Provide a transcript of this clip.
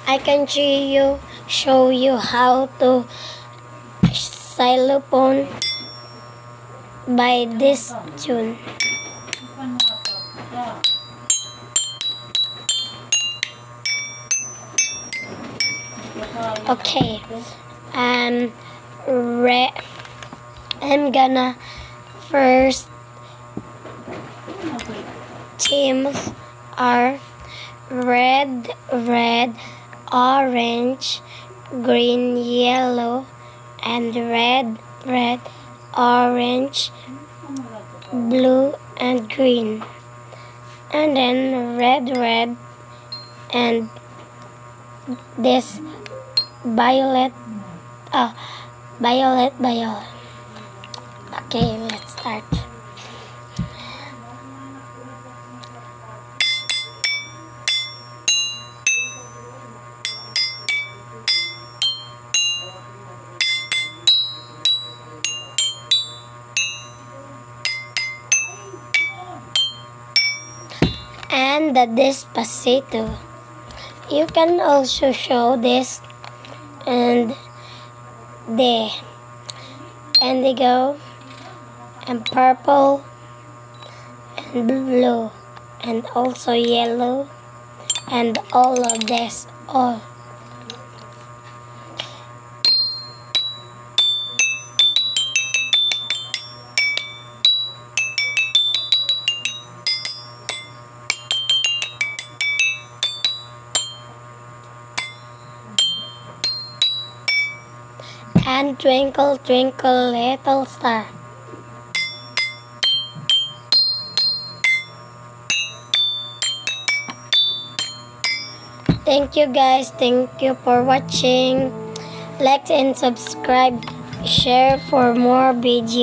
I can show you how to xylophone by this tune. Okay, um, I'm gonna first teams are red, orange, green, yellow, and red, orange, blue, and green. And then red, and this violet, violet. Okay, let's start. And the Despacito. You can also show this and the indigo and purple and blue and also yellow and all of this all. And twinkle, twinkle, little star. Thank you guys. Thank you for watching. Like and subscribe. Share for more videos.